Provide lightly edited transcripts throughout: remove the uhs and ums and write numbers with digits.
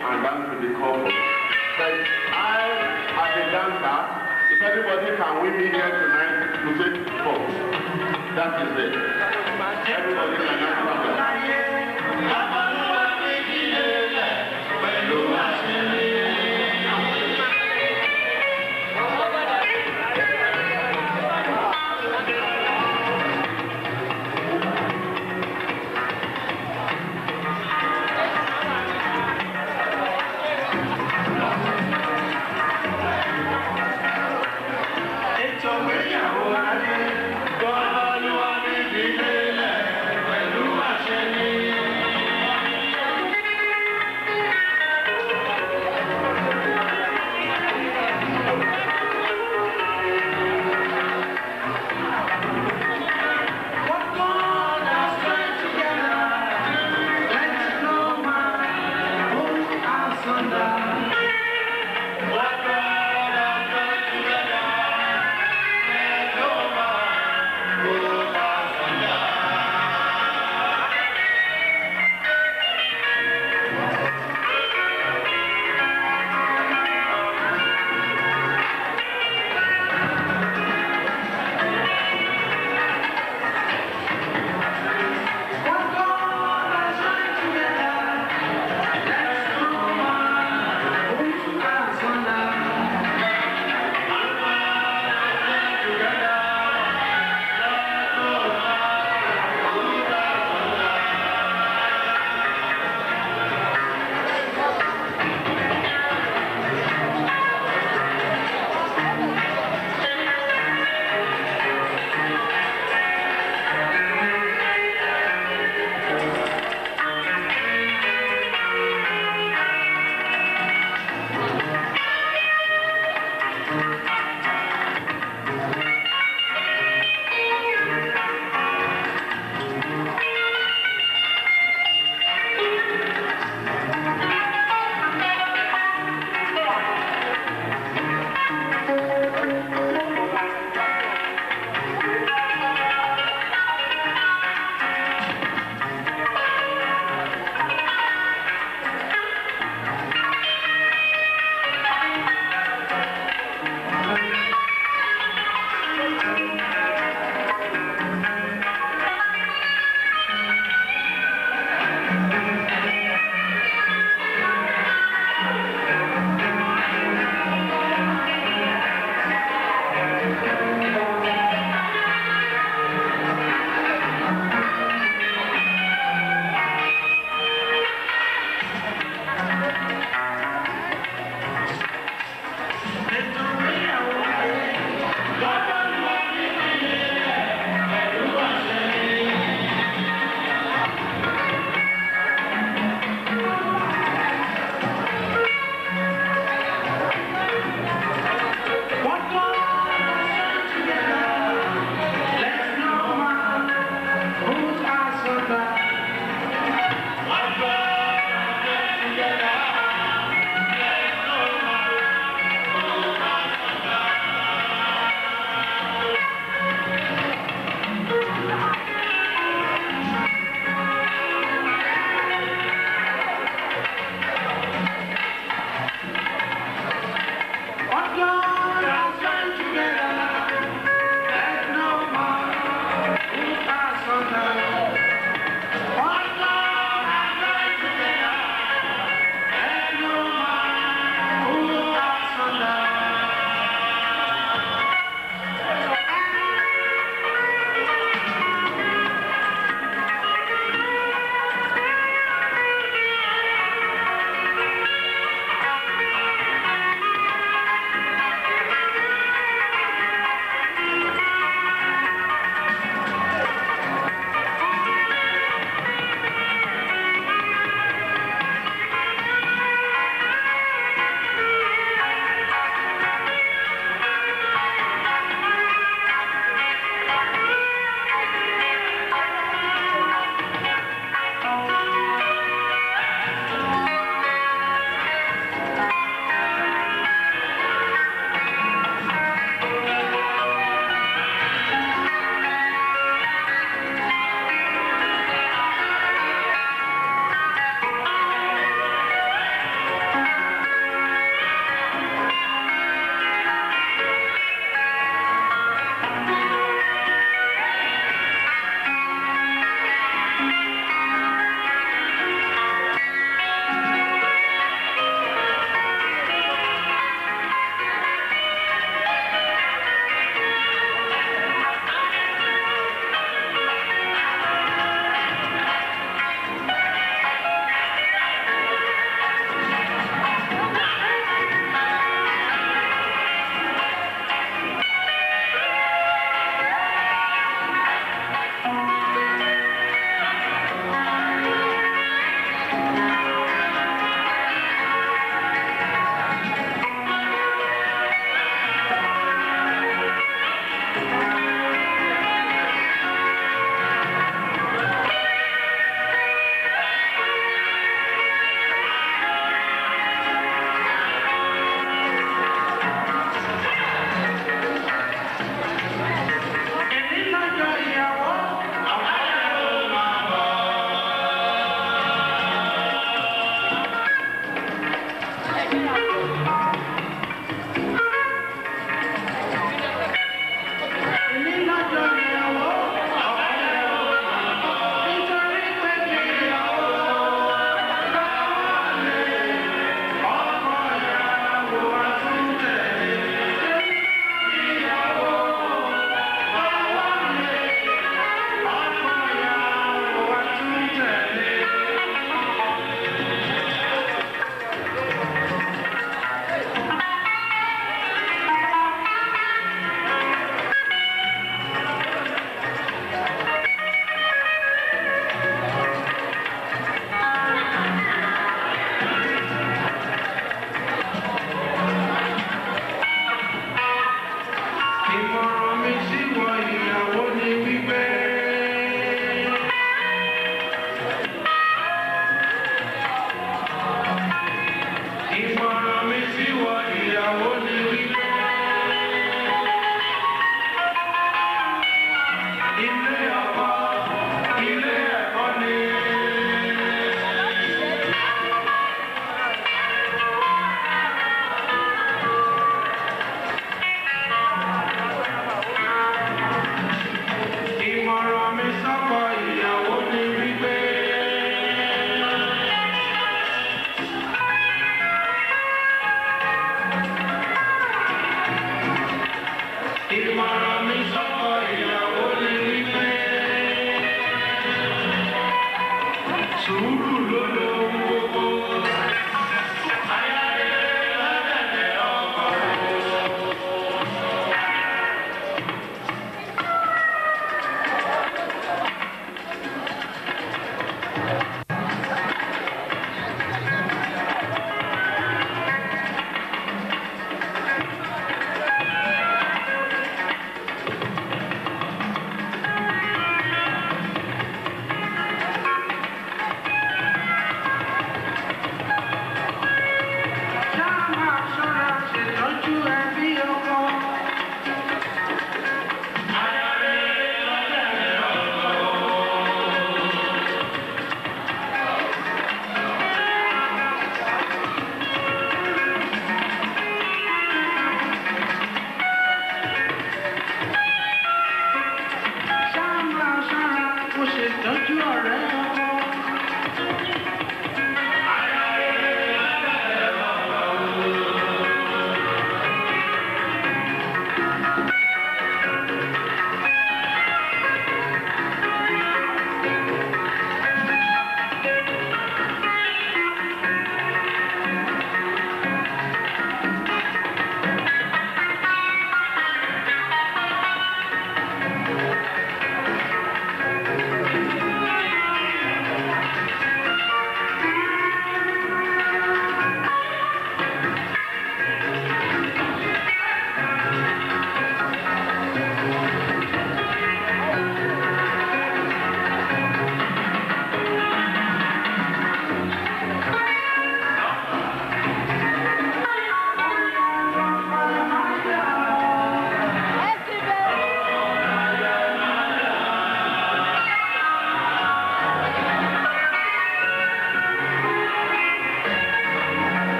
and dance with the couple. But I, as a dancer, if everybody can win me here tonight, to say, oh, that is it. Everybody can dance with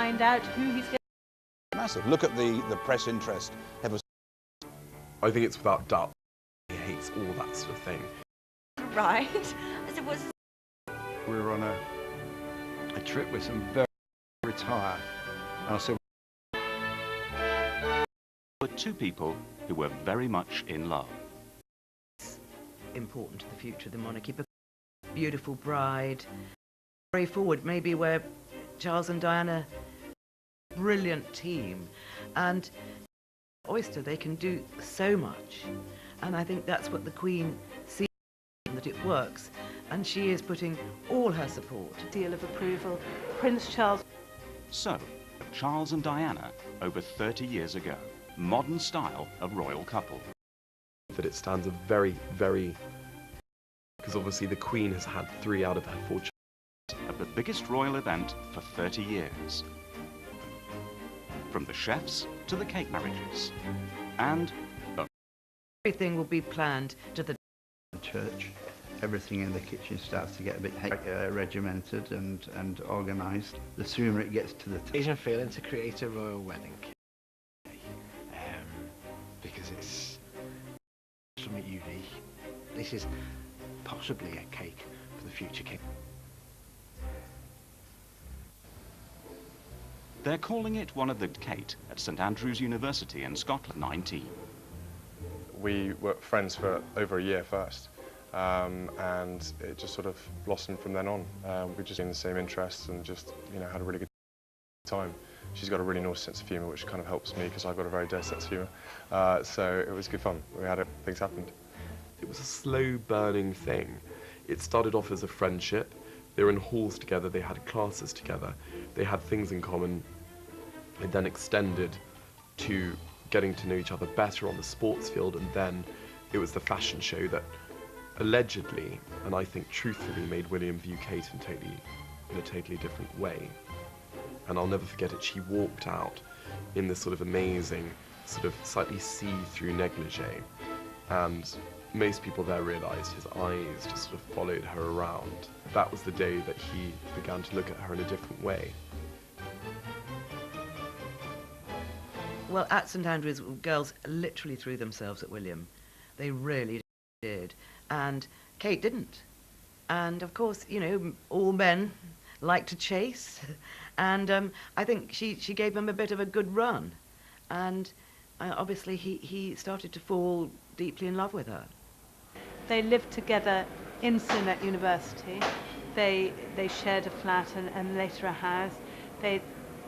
find out who he's going to... Massive. Look at the press interest. I think it's without doubt. He hates all that sort of thing. Right. I said, what's... We were on a trip with some very retired, and I said... Were two people who were very much in love. It's important to the future of the monarchy, but beautiful bride, very forward, maybe where Charles and Diana, brilliant team, and Oyster, they can do so much, and I think that's what the Queen sees, that it works, and she is putting all her support. Deal of approval. Prince Charles. So, Charles and Diana, over 30 years ago. Modern style of royal couple. That it stands a very, very... Because obviously the Queen has had 3 out of her 4 children. At the biggest royal event for 30 years. From the chefs to the cake marriages. And everything will be planned to the church. Everything in the kitchen starts to get a bit regimented and organised. The sooner it gets to the... Asian feeling to create a royal wedding. Because it's something unique. This is possibly a cake for the future king. they're calling it one of the Kate at St Andrews University in Scotland 19. We were friends for over a year first, and it just sort of blossomed from then on. We just had the same interests and just, you know, had a really good time. She's got a really nice sense of humour, which kind of helps me because I've got a very dirty sense of humour. So it was good fun. We had it, things happened. It was a slow burning thing. It started off as a friendship. They were in halls together, they had classes together, they had things in common. It then extended to getting to know each other better on the sports field, and then it was the fashion show that allegedly, and I think truthfully, made William view Kate in a totally different way. And I'll never forget it, she walked out in this sort of amazing, sort of slightly see-through negligee, and most people there realised his eyes just sort of followed her around. That was the day that he began to look at her in a different way. Well, at St Andrews, girls literally threw themselves at William. They really did. And Kate didn't. And of course, you know, all men like to chase. And I think she gave him a bit of a good run. And obviously he started to fall deeply in love with her. They lived together in Sinnet University. They shared a flat and later a house. They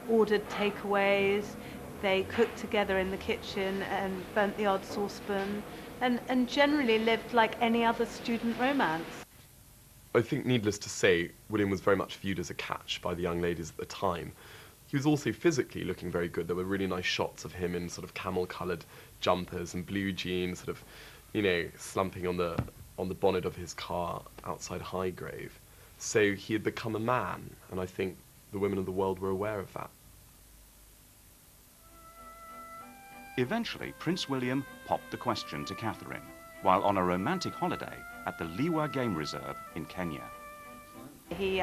ordered takeaways. They cooked together in the kitchen and burnt the odd saucepan and generally lived like any other student romance. I think, needless to say, William was very much viewed as a catch by the young ladies at the time. He was also physically looking very good. There were really nice shots of him in sort of camel-coloured jumpers and blue jeans, sort of, you know, slumping on the bonnet of his car outside Highgrove. So he had become a man, and I think the women of the world were aware of that. Eventually, Prince William popped the question to Catherine while on a romantic holiday at the IWhy Game Reserve in Kenya. He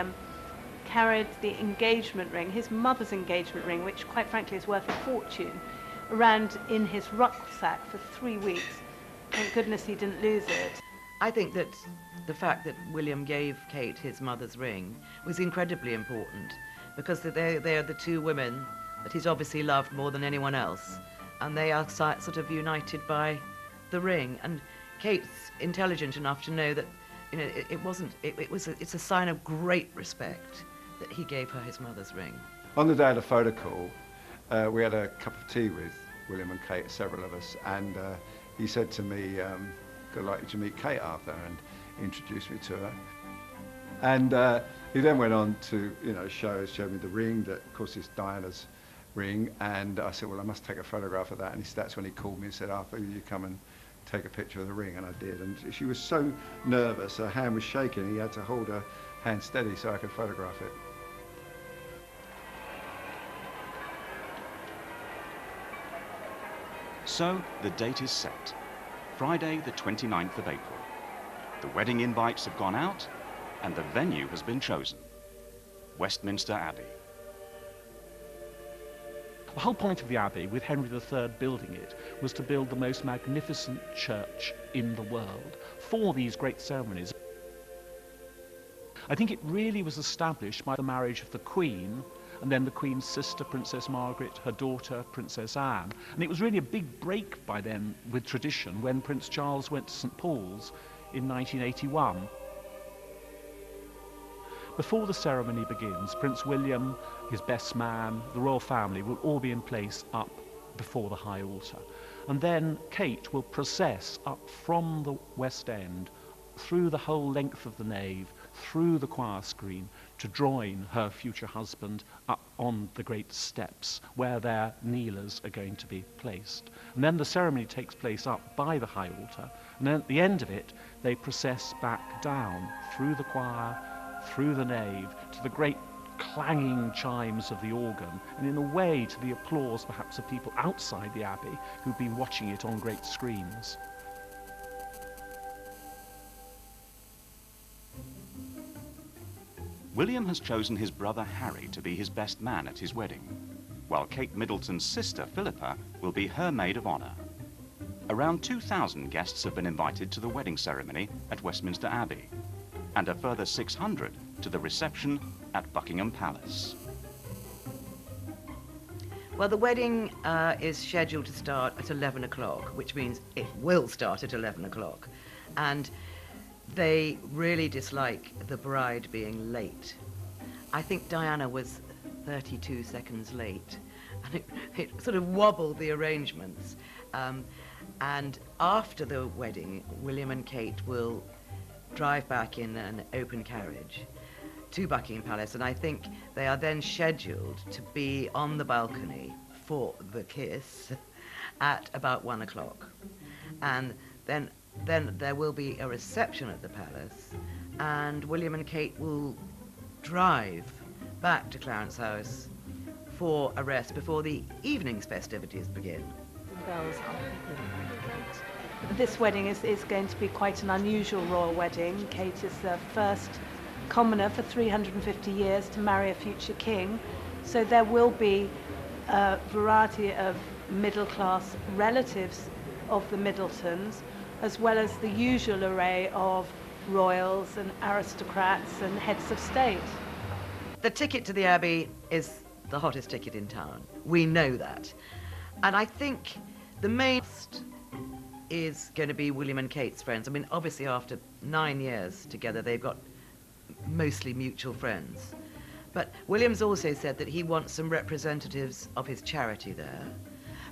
carried the engagement ring, his mother's engagement ring, which quite frankly is worth a fortune, around in his rucksack for 3 weeks. Thank goodness he didn't lose it. I think that the fact that William gave Kate his mother's ring was incredibly important, because they are the two women that he's obviously loved more than anyone else, and they are sort of united by the ring. And Kate's intelligent enough to know that, you know, it's a sign of great respect that he gave her his mother's ring. On the day of the photo call, we had a cup of tea with William and Kate, several of us, and he said to me, I'd like you to meet Kate, Arthur, and introduced me to her. And he then went on to, you know, showed me the ring that, of course, is Diana's ring, and I said, well, I must take a photograph of that, and that's when he called me and said, Arthur, will you come and take a picture of the ring? And I did, and she was so nervous, her hand was shaking, he had to hold her hand steady so I could photograph it. So the date is set, Friday the 29th of April. The wedding invites have gone out and the venue has been chosen, Westminster Abbey. The whole point of the Abbey, with Henry III building it, was to build the most magnificent church in the world for these great ceremonies. I think it really was established by the marriage of the Queen and then the Queen's sister, Princess Margaret, her daughter, Princess Anne. And it was really a big break by then with tradition when Prince Charles went to St. Paul's in 1981. Before the ceremony begins, Prince William, his best man, the royal family will all be in place up before the high altar. And then Kate will process up from the West End through the whole length of the nave, through the choir screen, to join her future husband up on the great steps where their kneelers are going to be placed. And then the ceremony takes place up by the high altar, and then at the end of it they process back down through the choir, through the nave, to the great clanging chimes of the organ, and in a way to the applause perhaps of people outside the Abbey who've been watching it on great screens. William has chosen his brother Harry to be his best man at his wedding, while Kate Middleton's sister Philippa will be her maid of honour. Around 2,000 guests have been invited to the wedding ceremony at Westminster Abbey, and a further 600 to the reception at Buckingham Palace. Well, the wedding is scheduled to start at 11 o'clock, which means it will start at 11 o'clock. And they really dislike the bride being late. I think Diana was 32 seconds late, and it sort of wobbled the arrangements. And after the wedding, William and Kate will drive back in an open carriage to Buckingham Palace, and I think they are then scheduled to be on the balcony for the kiss at about 1 o'clock. And then there will be a reception at the palace, and William and Kate will drive back to Clarence House for a rest before the evening's festivities begin. This wedding is going to be quite an unusual royal wedding. Kate is the first commoner for 350 years to marry a future king, so there will be a variety of middle-class relatives of the Middletons, as well as the usual array of royals and aristocrats and heads of state. The ticket to the Abbey is the hottest ticket in town. We know that. And I think the main is going to be William and Kate's friends. I mean, obviously after 9 years together, they've got mostly mutual friends. But William's also said that he wants some representatives of his charity there.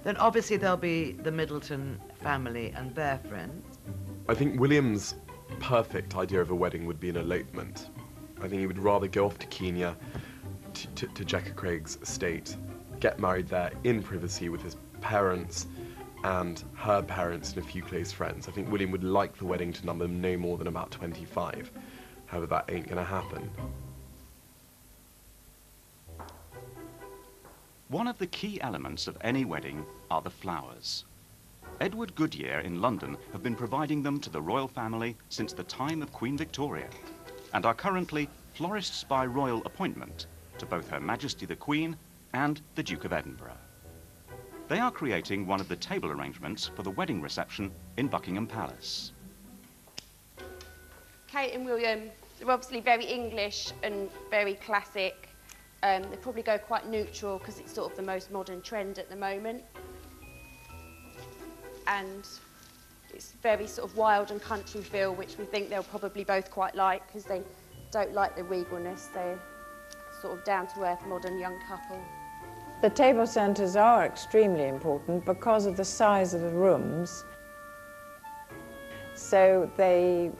Then obviously there'll be the Middleton family and their friends. I think William's perfect idea of a wedding would be an elopement. I think he would rather go off to Kenya, to Jacka Craig's estate, get married there in privacy with his parents and her parents and a few close friends. I think William would like the wedding to number no more than about 25. However, that ain't gonna happen. One of the key elements of any wedding are the flowers. Edward Goodyear in London have been providing them to the royal family since the time of Queen Victoria, and are currently florists by royal appointment to both Her Majesty the Queen and the Duke of Edinburgh. They are creating one of the table arrangements for the wedding reception in Buckingham Palace. Kate and William are obviously very English and very classic. They probably go quite neutral because it's sort of the most modern trend at the moment. And it's very sort of wild and country feel, which we think they'll probably both quite like because they don't like the regalness. They're sort of down-to-earth modern young couple. The table centres are extremely important because of the size of the rooms. So they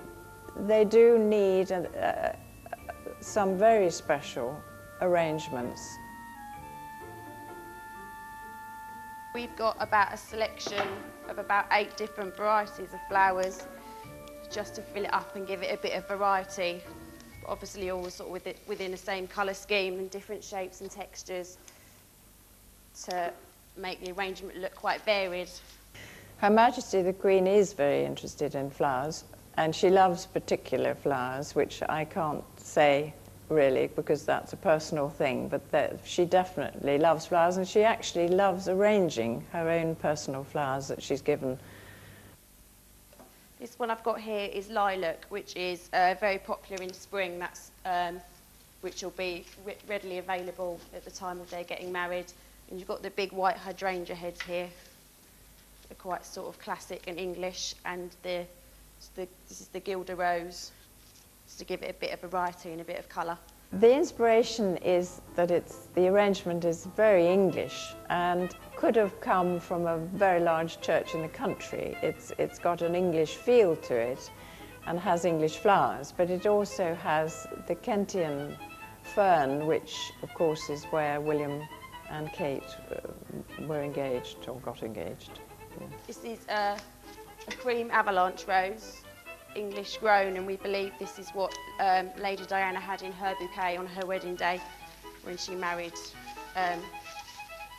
do need some very special arrangements. We've got about a selection of about 8 different varieties of flowers just to fill it up and give it a bit of variety. Obviously all sort of within the same colour scheme and different shapes and textures to make the arrangement look quite varied. Her Majesty the Queen is very interested in flowers, and she loves particular flowers, which I can't say really, because that's a personal thing, but that she definitely loves flowers, and she actually loves arranging her own personal flowers that she's given. This one I've got here is lilac, which is very popular in spring. That's which will be readily available at the time of their getting married. And you've got the big white hydrangea heads here. They're quite sort of classic and English, and this is the Gilder Rose, just to give it a bit of variety and a bit of colour. The inspiration is that the arrangement is very English and could have come from a very large church in the country. It's got an English feel to it and has English flowers, but it also has the Kentian fern, which of course is where William and Kate were engaged or got engaged. Yeah. This is a cream avalanche rose, English grown, and we believe this is what Lady Diana had in her bouquet on her wedding day when she married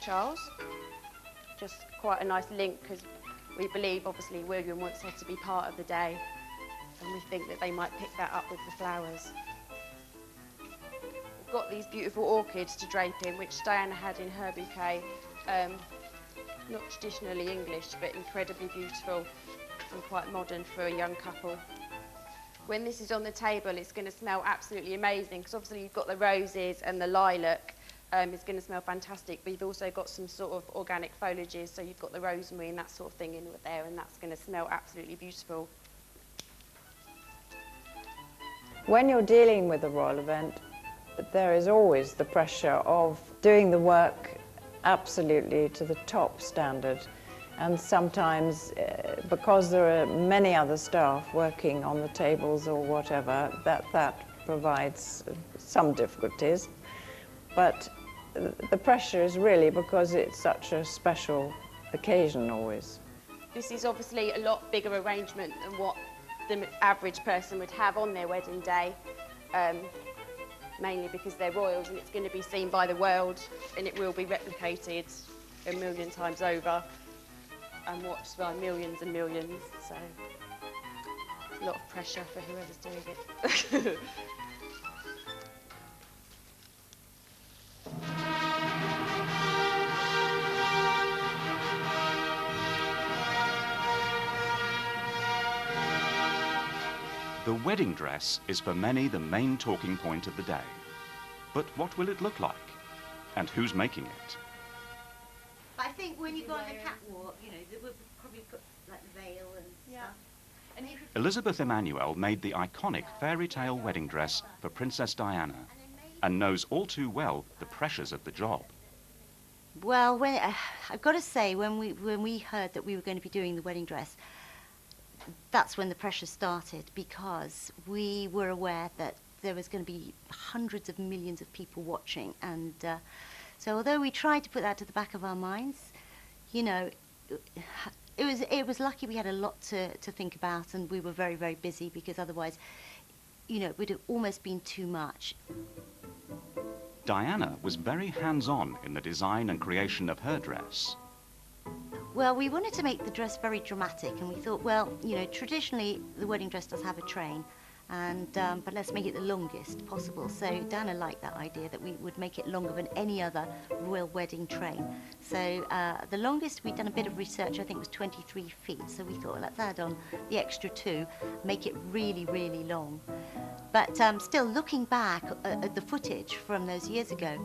Charles. Just quite a nice link, because we believe obviously William wants her to be part of the day, and we think that they might pick that up with the flowers. We've got these beautiful orchids to drape in, which Diana had in her bouquet. Not traditionally English, but incredibly beautiful and quite modern for a young couple. When this is on the table, it's going to smell absolutely amazing, because obviously you've got the roses and the lilac. It's going to smell fantastic, but you've also got some sort of organic foliages, so you've got the rosemary and that sort of thing in there, and that's going to smell absolutely beautiful. When you're dealing with a royal event, there is always the pressure of doing the work absolutely to the top standard. And sometimes, because there are many other staff working on the tables or whatever, that provides some difficulties. But the pressure is really because it's such a special occasion always. This is obviously a lot bigger arrangement than what the average person would have on their wedding day, mainly because they're royals, and it's going to be seen by the world, and it will be replicated a million times over and watched by millions and millions, so a lot of pressure for whoever's doing it. The wedding dress is for many the main talking point of the day. But what will it look like? And who's making it? I think when you go on the catwalk, you know, they would probably put like the veil and stuff. And Elizabeth Emanuel made the iconic fairy tale wedding dress for Princess Diana and knows all too well the pressures of the job. well, I've got to say, when we heard that we were going to be doing the wedding dress, that's when the pressure started, because we were aware that there was going to be hundreds of millions of people watching, and so although we tried to put that to the back of our minds, you know, it was lucky we had a lot to think about, and we were very, very busy, because otherwise, you know, it would have almost been too much. Diana was very hands-on in the design and creation of her dress. Well, we wanted to make the dress very dramatic, and we thought, well, you know, traditionally the wedding dress does have a train, and but let's make it the longest possible. So Diana liked that idea, that we would make it longer than any other royal wedding train. So the longest, we'd done a bit of research, I think it was 23 feet. So we thought, well, let's add on the extra 2, make it really, really long. But still, looking back at the footage from those years ago,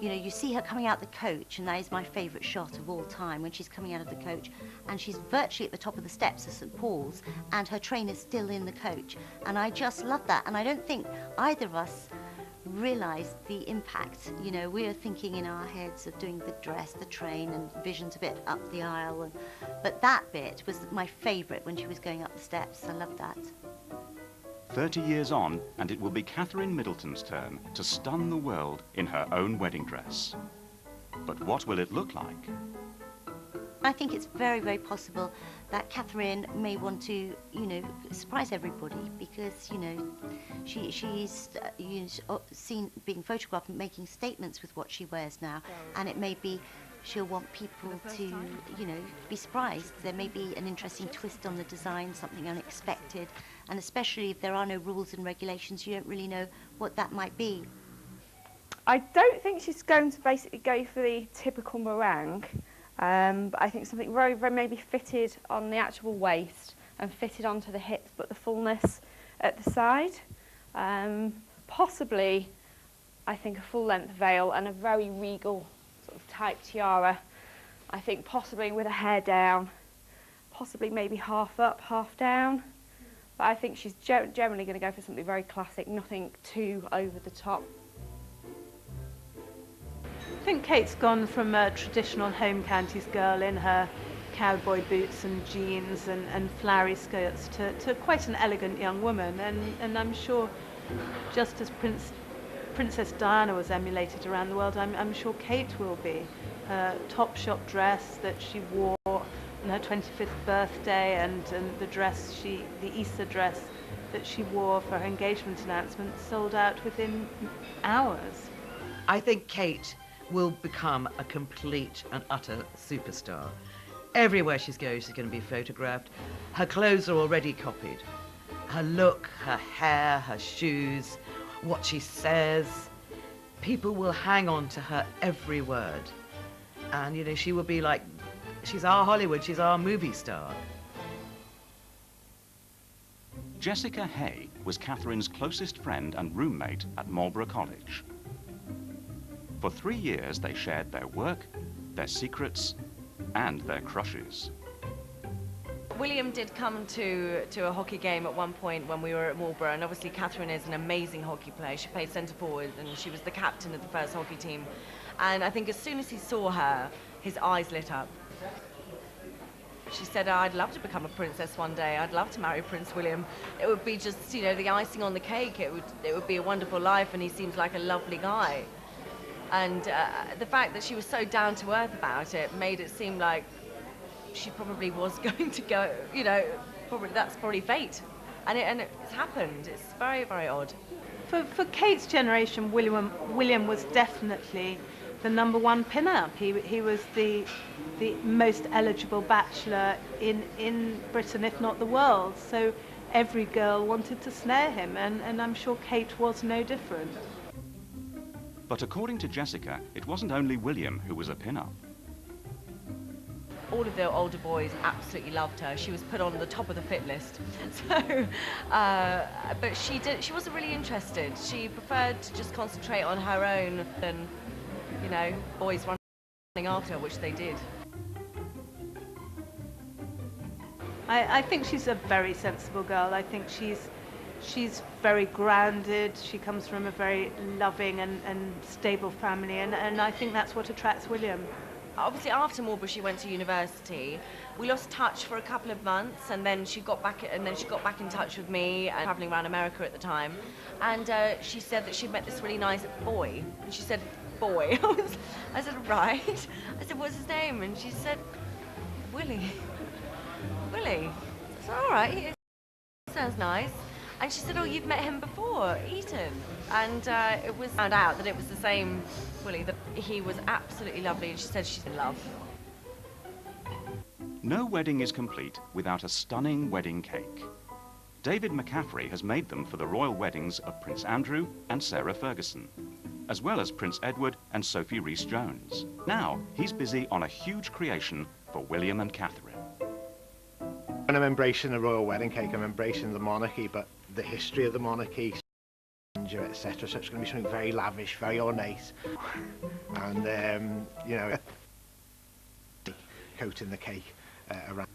you know, you see her coming out the coach, and that is my favourite shot of all time, when she's coming out of the coach, and she's virtually at the top of the steps of St. Paul's, and her train is still in the coach. And I just love that, and I don't think either of us realised the impact. You know, we were thinking in our heads of doing the dress, the train, and visions of it up the aisle, but that bit was my favourite, when she was going up the steps. I loved that. 30 years on, and it will be Catherine Middleton's turn to stun the world in her own wedding dress. But what will it look like? I think it's very, very possible that Catherine may want to, you know, surprise everybody, because, you know, she's seen being photographed and making statements with what she wears now, and it may be she'll want people to, you know, be surprised. There may be an interesting twist on the design, something unexpected, and especially if there are no rules and regulations, you don't really know what that might be. I don't think she's going to basically go for the typical meringue, but I think something very, very maybe fitted on the actual waist and fitted onto the hips, but the fullness at the side. Possibly, I think, a full-length veil and a very regal sort of type tiara. I think possibly with a hair down, possibly maybe half up, half down. But I think she's generally going to go for something very classic, nothing too over the top. I think Kate's gone from a traditional home counties girl in her cowboy boots and jeans and flowery skirts to quite an elegant young woman, and I'm sure just as Princess Diana was emulated around the world, I'm sure Kate will be. Her Topshop dress that she wore on her 25th birthday and the Easter dress that she wore for her engagement announcement sold out within hours. I think Kate will become a complete and utter superstar. Everywhere she goes, she's going to be photographed. Her clothes are already copied. Her look, her hair, her shoes, what she says. People will hang on to her every word. And, you know, she will be like, she's our Hollywood, she's our movie star. Jessica Hay was Catherine's closest friend and roommate at Marlborough College. For 3 years, they shared their work, their secrets, and their crushes. William did come to a hockey game at one point when we were at Marlborough, and obviously Catherine is an amazing hockey player. She played centre forward and she was the captain of the first hockey team. And I think as soon as he saw her, his eyes lit up. She said, I'd love to become a princess one day. I'd love to marry Prince William. It would be just, you know, the icing on the cake. It would be a wonderful life, and he seems like a lovely guy. And the fact that she was so down to earth about it made it seem like she probably was going to go, you know, that's probably fate. And it's happened. It's very, very odd. For Kate's generation, William was definitely the #1 pin-up. He was the most eligible bachelor in Britain, if not the world. So every girl wanted to snare him, and I'm sure Kate was no different. But according to Jessica, it wasn't only William who was a pin-up. All of the older boys absolutely loved her. She was put on the top of the fit list. So, but she wasn't really interested. She preferred to just concentrate on her own than, you know, boys running after her, which they did. I think she's a very sensible girl. I think she's very grounded. She comes from a very loving and stable family, and I think that's what attracts William. Obviously, after Marlborough, she went to university. We lost touch for a couple of months, and then she got back in touch with me, traveling around America at the time. And she said that she'd met this really nice boy. And she said, "Boy." I said, "Right." I said, "What's his name?" And she said, "Willie." Willie. I said, "All right, he sounds nice." And she said, "Oh, you've met him before, Eton." And it was found out that it was the same Willie, that he was absolutely lovely, and she said she's in love. No wedding is complete without a stunning wedding cake. David McCaffrey has made them for the royal weddings of Prince Andrew and Sarah Ferguson, as well as Prince Edward and Sophie Rhys-Jones. Now he's busy on a huge creation for William and Catherine. When I'm embracing the royal wedding cake, I'm embracing the monarchy, but the history of the monarchy, etc. So it's going to be something very lavish, very ornate, and you know, coating the cake around.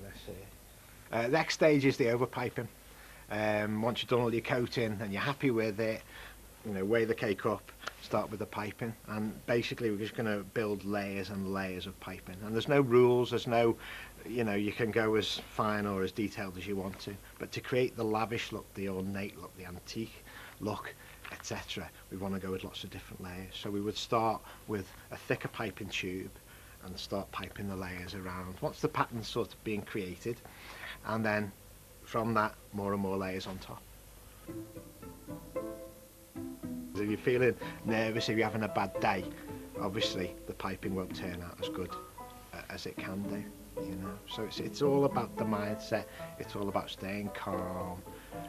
Let's see. Next stage is the overpiping. Once you've done all your coating and you're happy with it, you know, weigh the cake up, start with the piping, and basically we're just going to build layers and layers of piping. And there's no rules, there's no, you know, you can go as fine or as detailed as you want to, but to create the lavish look, the ornate look, the antique look, etc., we want to go with lots of different layers. So we would start with a thicker piping tube and start piping the layers around once the pattern's sort of being created, and then from that more and more layers on top. If you're feeling nervous, if you're having a bad day, obviously the piping won't turn out as good as it can do, you know. So it's all about the mindset, it's all about staying calm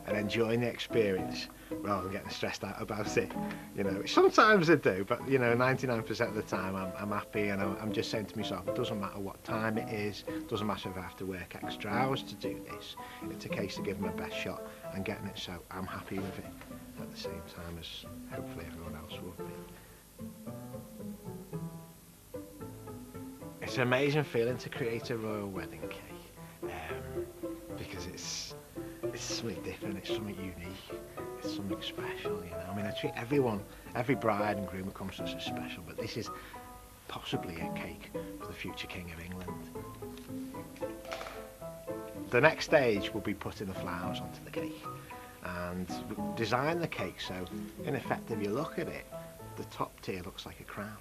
and enjoying the experience rather than getting stressed out about it, you know. Sometimes I do, but you know, 99% of the time I'm happy, and I'm just saying to myself, it doesn't matter what time it is, it doesn't matter if I have to work extra hours to do this, it's a case of giving my best shot and getting it so I'm happy with it at the same time as hopefully everyone else will be. It's an amazing feeling to create a royal wedding cake, because it's something different, it's something unique, it's something special, you know. I mean, I treat everyone, every bride and groom who comes to us as special, but this is possibly a cake for the future King of England. The next stage will be putting the flowers onto the cake, and design the cake so, in effect, if you look at it, the top tier looks like a crown.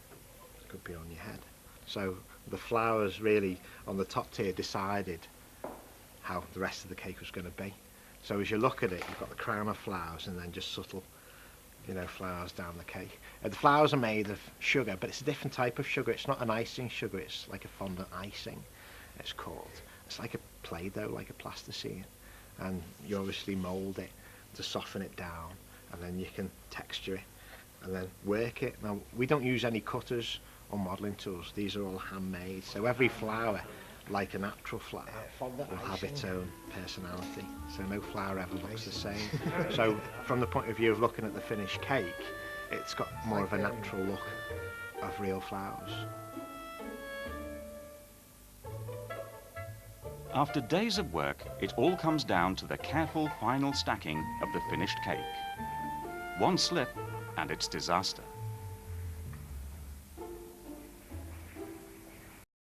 It could be on your head. So the flowers really on the top tier decided how the rest of the cake was going to be. So as you look at it, you've got the crown of flowers and then just subtle, you know, flowers down the cake. The flowers are made of sugar, but it's a different type of sugar. It's not an icing sugar, it's like a fondant icing, it's called. It's like a Play-Doh, like a plasticine. And you obviously mould it to soften it down, and then you can texture it and then work it. Now, we don't use any cutters or modelling tools. These are all handmade. So every flower, like a natural flower, will have its own personality. So no flower ever looks the same. So from the point of view of looking at the finished cake, it's got more of a natural look of real flowers. After days of work, it all comes down to the careful final stacking of the finished cake. One slip and it's disaster.